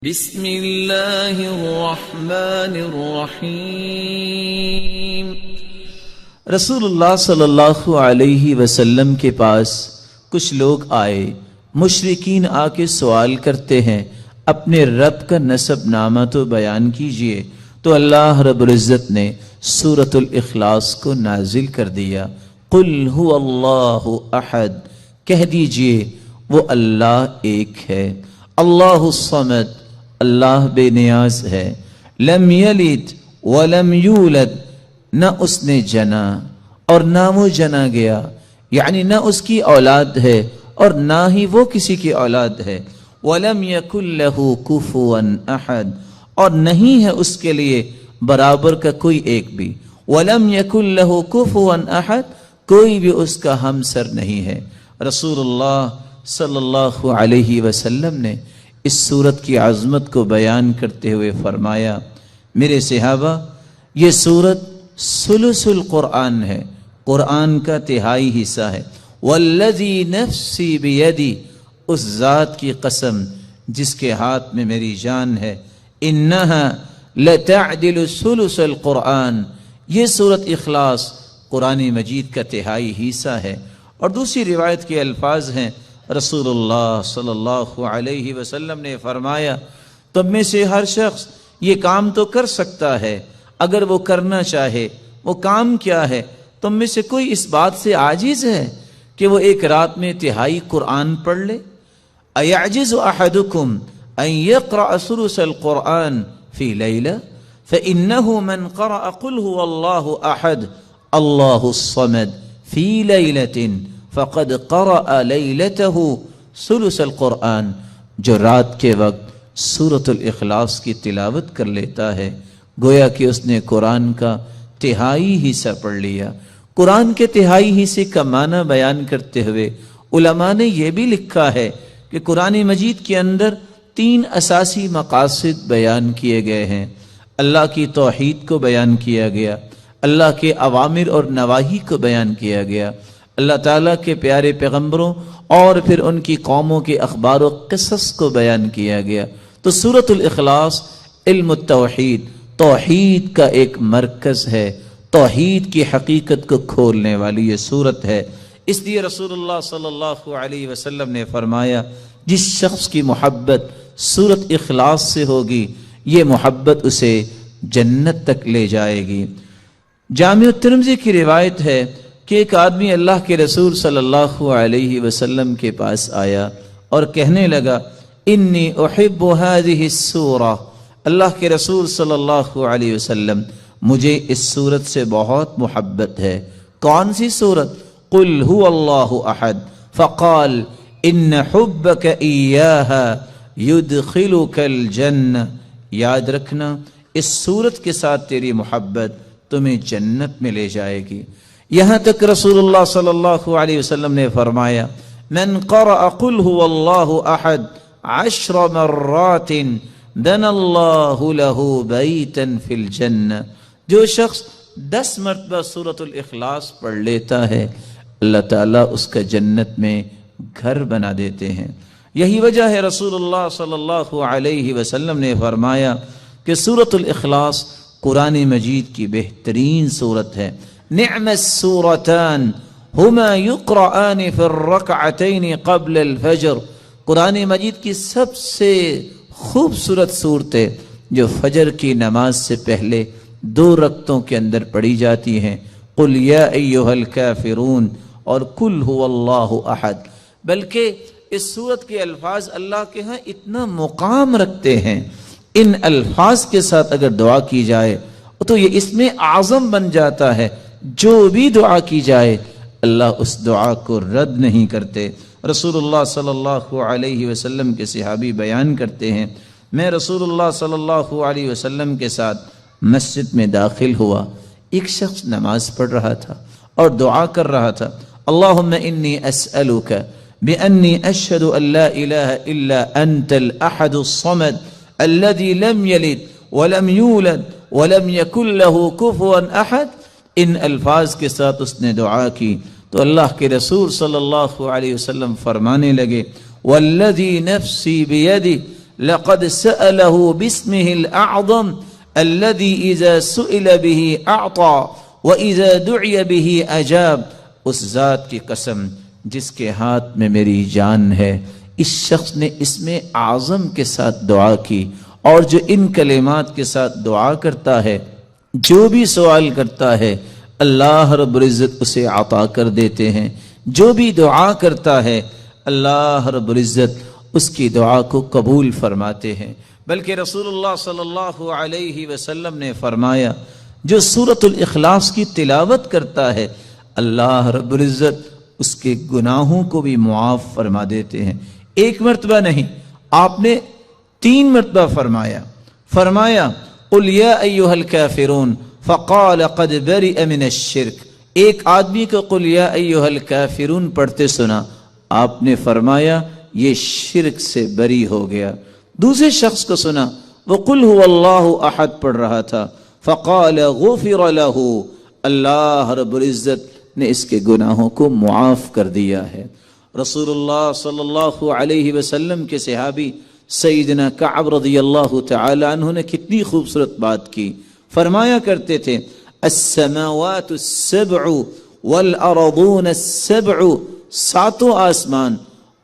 بسم اللہ الرحمن الرحیم۔ رسول اللہ صلی اللہ علیہ وسلم کے پاس کچھ لوگ آئے، مشرکین آ کے سوال کرتے ہیں اپنے رب کا نسب نامہ تو بیان کیجئے، تو اللہ رب العزت نے سورۃ الاخلاص کو نازل کر دیا۔ قل هو اللہ احد، کہہ دیجئے وہ اللہ ایک ہے، اللہ الصمد، اللہ بے نیاز ہے، لم یلد ولم یولد، نہ اس نے جنا اور نہ وہ جنا گیا، یعنی نہ اس کی اولاد ہے اور نہ ہی وہ کسی کی اولاد ہے، ولم یکن لہ کفوا احد، اور نہیں ہے اس کے لیے برابر کا کوئی ایک بھی، ولم یکن لہ کفوا احد، کوئی بھی اس کا ہمسر نہیں ہے۔ رسول اللہ صلی اللہ علیہ وسلم نے اس سورت کی عظمت کو بیان کرتے ہوئے فرمایا، میرے صحابہ، یہ سورت ثلث القرآن ہے، قرآن کا تہائی حصہ ہے۔ والذی نفسی بیدی، اس ذات کی قسم جس کے ہاتھ میں میری جان ہے، انہا لتعدل ثلث القرآن، یہ سورت اخلاص قرآن مجید کا تہائی حصہ ہے۔ اور دوسری روایت کے الفاظ ہیں، رسول اللہ صلی اللہ علیہ وسلم نے فرمایا، تم میں سے ہر شخص یہ کام تو کر سکتا ہے اگر وہ کرنا چاہے۔ وہ کام کیا ہے؟ تم میں سے کوئی اس بات سے عاجز ہے کہ وہ ایک رات میں تہائی قرآن پڑھ لے؟ ایعجز احدکم ان یقرأ ثلث القرآن فی لیلہ فإنہ من قرأ قل هو اللہ احد اللہ الصمد فی لیلۃ فقد قرأ لیلتہ ثلث القرآن، جو رات کے وقت سورۃ الاخلاص کی تلاوت کر لیتا ہے گویا کہ اس نے قرآن کا تہائی حصہ پڑھ لیا۔ قرآن کے تہائی حصے کا معنی بیان کرتے ہوئے علماء نے یہ بھی لکھا ہے کہ قرآن مجید کے اندر 3 اساسی مقاصد بیان کیے گئے ہیں۔ اللہ کی توحید کو بیان کیا گیا، اللہ کے اوامر اور نواہی کو بیان کیا گیا، اللہ تعالیٰ کے پیارے پیغمبروں اور پھر ان کی قوموں کے اخبار و قصص کو بیان کیا گیا۔ تو سورۃ الاخلاص علم التوحید، توحید کا ایک مرکز ہے، توحید کی حقیقت کو کھولنے والی یہ سورت ہے۔ اس لیے رسول اللہ صلی اللہ علیہ وسلم نے فرمایا، جس شخص کی محبت سورۃ اخلاص سے ہوگی یہ محبت اسے جنت تک لے جائے گی۔ جامع الترمذی کی روایت ہے کہ ایک آدمی اللہ کے رسول صلی اللہ علیہ وسلم کے پاس آیا اور کہنے لگا، انی احب هذه السورہ، اللہ کے رسول صلی اللہ علیہ وسلم مجھے اس سورت سے بہت محبت ہے۔ کون سی سورت؟ قل هو اللہ احد، فقال ان حبک ایاہا یدخلک الجنہ، یاد رکھنا اس سورت کے ساتھ تیری محبت تمہیں جنت میں لے جائے گی۔ یہاں تک رسول اللہ صلی اللہ علیہ وسلم نے فرمایا، من قرأ قل هو اللہ احد 10 مرات بنى اللہ له بیتا فی الجنہ، جو شخص 10 مرتبہ سورۃ الاخلاص پڑھ لیتا ہے اللہ تعالیٰ اس کا جنت میں گھر بنا دیتے ہیں۔ یہی وجہ ہے رسول اللہ صلی اللہ علیہ وسلم نے فرمایا کہ سورۃ الاخلاص قرآن مجید کی بہترین سورت ہے۔ نعم السورتان ہما یقرآن فی الرکعتین قبل الفجر، قرآن مجید کی سب سے خوبصورت صورتیں جو فجر کی نماز سے پہلے 2 رکعتوں کے اندر پڑھی جاتی ہیں، قل یا ایھا الکافرون اور قل هو اللہ احد۔ بلکہ اس سورت کے الفاظ اللہ کے ہاں اتنا مقام رکھتے ہیں، ان الفاظ کے ساتھ اگر دعا کی جائے تو یہ اس میں اعظم بن جاتا ہے، جو بھی دعا کی جائے اللہ اس دعا کو رد نہیں کرتے۔ رسول اللہ صلی اللہ علیہ وسلم کے صحابی بیان کرتے ہیں، میں رسول اللہ صلی اللہ علیہ وسلم کے ساتھ مسجد میں داخل ہوا، ایک شخص نماز پڑھ رہا تھا اور دعا کر رہا تھا، اللہم انی اسألک بأنی اشہد ان لا الہ الا انت الاحد الصمد الذي لم يلد ولم يولد ولم يكن له كفوا احد۔ ان الفاظ کے ساتھ اس نے دعا کی تو اللہ کے رسول صلی اللہ علیہ وسلم فرمانے لگے، والذی نفسی بیدی لقد سأله باسمه الأعظم الذي إذا سئل به أعطى وإذا دعي به أجاب. اس ذات کی قسم جس کے ہاتھ میں میری جان ہے. اس شخص نے اسم اعظم کے ساتھ دعا کی، اور جو ان کلمات کے ساتھ دعا کرتا ہے، جو بھی سوال کرتا ہے، اللہ رب العزت اسے عطا کر دیتے ہیں. جو بھی دعا کرتا ہے اللہ رب العزت اس کی دعا کو قبول فرماتے ہیں. بلکہ رسول اللہ صلی اللہ علیہ وسلم نے فرمایا جو سورۃ الاخلاص کی تلاوت کرتا ہے اللہ رب العزت اس کے گناہوں کو بھی معاف فرما دیتے ہیں. ایک مرتبہ نہیں، آپ نے 3 مرتبہ فرمایا قل یا ایھا الکافرون فقال قد برئ من الشرک. ایک آدمی کو قل یا ایھا الکافرون پڑھتے سنا، آپ نے فرمایا یہ شرک سے بری ہو گیا. دوسرے شخص کو سنا وہ قل هو اللہ احد پڑھ رہا تھا، فقال غفر له، اللہ رب العزت نے اس کے گناہوں کو معاف کر دیا ہے. رسول اللہ صلی اللہ علیہ وسلم کے صحابی سیدنا کعب رضی اللہ تعالی عنہ نے کتنی خوبصورت بات کی. فرمایا کرتے تھے السماوات السبع والارضون السبع، 7 آسمان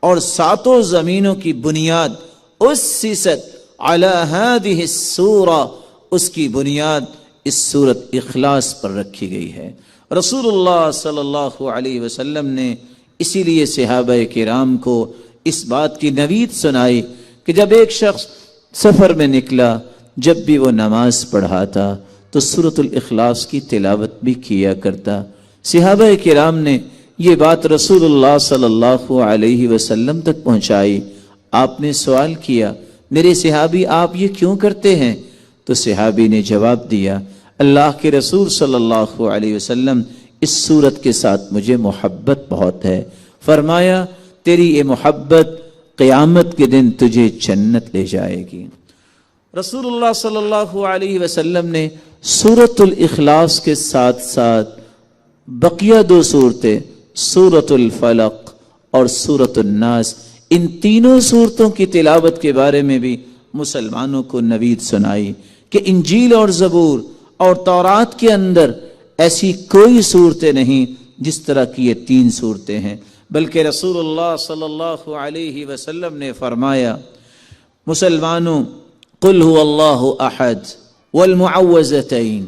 اور 7 زمینوں کی بنیاد اسست علی هذه السورہ، اس کی بنیاد اس سورت اخلاص پر رکھی گئی ہے. رسول اللہ صلی اللہ علیہ وسلم نے اسی لیے صحابہ کرام کو اس بات کی نوید سنائی کہ جب ایک شخص سفر میں نکلا، جب بھی وہ نماز پڑھاتا تو سورۃ الاخلاص کی تلاوت بھی کیا کرتا. صحابہ کرام نے یہ بات رسول اللہ صلی اللہ علیہ وسلم تک پہنچائی. آپ نے سوال کیا میرے صحابی آپ یہ کیوں کرتے ہیں؟ تو صحابی نے جواب دیا اللہ کے رسول صلی اللہ علیہ وسلم اس سورت کے ساتھ مجھے محبت بہت ہے. فرمایا تیری یہ محبت قیامت کے دن تجھے جنت لے جائے گی. رسول اللہ صلی اللہ علیہ وسلم نے سورۃ الاخلاص کے ساتھ ساتھ بقیہ 2 صورتیں سورۃ الفلق اور سورۃ الناس، ان تینوں صورتوں کی تلاوت کے بارے میں بھی مسلمانوں کو نوید سنائی کہ انجیل اور زبور اور تورات کے اندر ایسی کوئی صورتیں نہیں جس طرح کی یہ 3 صورتیں ہیں. بلکہ رسول اللہ صلی اللہ علیہ وسلم نے فرمایا مسلمانوں قل هو اللہ احد والمعوذتین،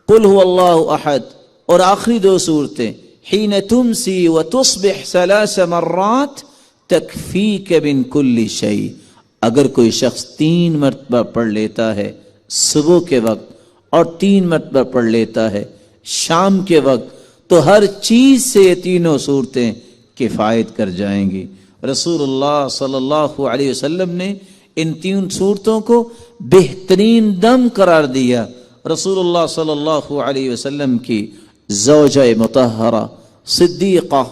قل هو اللہ احد اور آخری 2 صورتیں حین تمسی وتصبح 3 مرات تکفیک من کل شیء. اگر کوئی شخص 3 مرتبہ پڑھ لیتا ہے صبح کے وقت اور 3 مرتبہ پڑھ لیتا ہے شام کے وقت تو ہر چیز سے یہ تینوں صورتیں کفایت کر جائیں گی. رسول اللہ صلی اللہ علیہ وسلم نے ان 3 صورتوں کو بہترین دم قرار دیا. رسول اللہ صلی اللہ علیہ وسلم کی زوجہ مطہرہ صدیقہ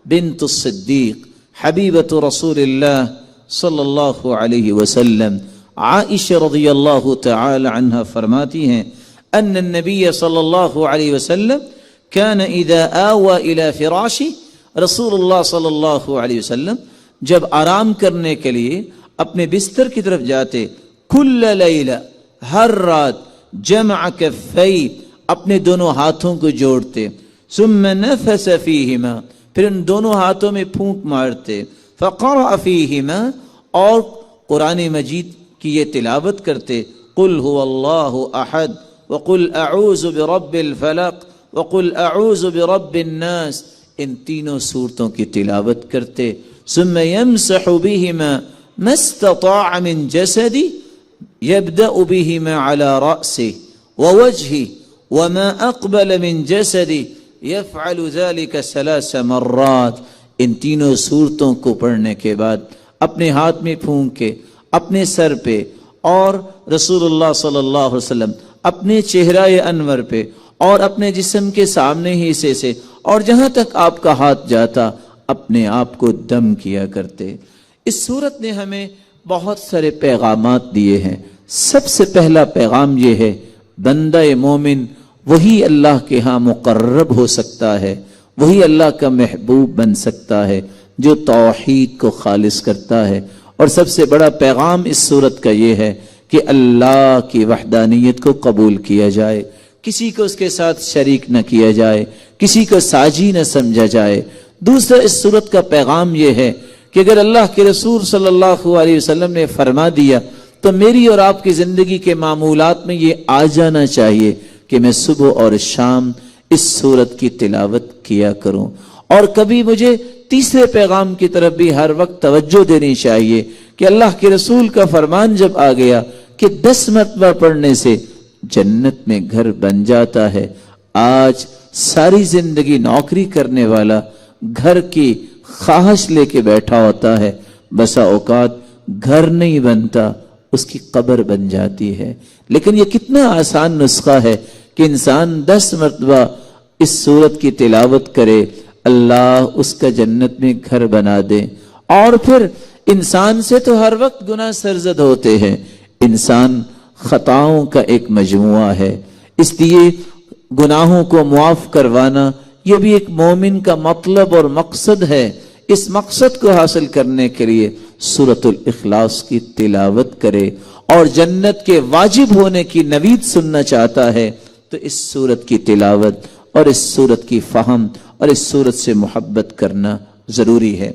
بنت الصدیق حبیبۃ رسول اللہ صلی اللہ علیہ وسلم عائشہ رضی اللہ تعالی عنہ فرماتی ہیں ان النبی صلی اللہ علیہ وسلم كان اذا آوى الى فراشی، رسول اللہ صلی اللہ علیہ وسلم جب آرام کرنے کے لیے اپنے بستر کی طرف جاتے کل لیلہ، ہر رات جمع کفی، اپنے دونوں ہاتھوں کو جوڑتے، ثم نفس فیہما، پھر ان دونوں ہاتھوں میں پھونک مارتے، فقرأ فیہما، اور قرآن مجید کی یہ تلاوت کرتے قل هو اللہ احد وقل اعوذ برب الفلق وقل اعوذ برب الناس، ان تینوں صورتوں کی تلاوت کرتے. ثم يمسح بهما ما استطاع من جسدی، يبدأ بهما على رأسه ووجهه وما اقبل من جسدی، يفعل ذلك 3 مرات. ان تینوں صورتوں کو پڑھنے کے بعد اپنے ہاتھ میں پھونک کے اپنے سر پہ اور رسول اللہ صلی اللہ علیہ وسلم اپنے چہرہ انور پہ اور اپنے جسم کے سامنے ہی حصے سے اور جہاں تک آپ کا ہاتھ جاتا اپنے آپ کو دم کیا کرتے. اس صورت نے ہمیں بہت سارے پیغامات دیے ہیں. سب سے پہلا پیغام یہ ہے بندہ مومن وہی اللہ کے ہاں مقرب ہو سکتا ہے، وہی اللہ کا محبوب بن سکتا ہے جو توحید کو خالص کرتا ہے اور سب سے بڑا پیغام اس سورت کا یہ ہے کہ اللہ کی وحدانیت کو قبول کیا جائے، کسی کو اس کے ساتھ شریک نہ کیا جائے، کسی کو ساجی نہ سمجھا جائے۔ دوسرا اس سورت کا پیغام یہ ہے کہ اگر اللہ کے رسول صلی اللہ علیہ وسلم نے فرما دیا تو میری اور آپ کی زندگی کے معمولات میں یہ آ جانا چاہیے کہ میں صبح اور شام اس سورت کی تلاوت کیا کروں۔ اور کبھی مجھے تیسرے پیغام کی طرف بھی ہر وقت توجہ دینی چاہیے کہ اللہ کے رسول کا فرمان جب آ گیا کہ 10 مرتبہ پڑھنے سے جنت میں گھر بن جاتا ہے۔ آج ساری زندگی نوکری کرنے والا گھر کی خواہش لے کے بیٹھا ہوتا ہے، بسا اوقات گھر نہیں بنتا، اس کی قبر بن جاتی ہے۔ لیکن یہ کتنا آسان نسخہ ہے کہ انسان 10 مرتبہ اس سورت کی تلاوت کرے، اللہ اس کا جنت میں گھر بنا دے۔ اور پھر انسان سے تو ہر وقت گناہ سرزد ہوتے ہیں، انسان خطاؤں کا ایک مجموعہ ہے، اس لیے گناہوں کو معاف کروانا یہ بھی ایک مومن کا مطلب اور مقصد ہے۔ اس مقصد کو حاصل کرنے کے لیے سورۃ الاخلاص کی تلاوت کرے، اور جنت کے واجب ہونے کی نوید سننا چاہتا ہے تو اس سورت کی تلاوت اور اس سورت کی فہم اور اس سورت سے محبت کرنا ضروری ہے۔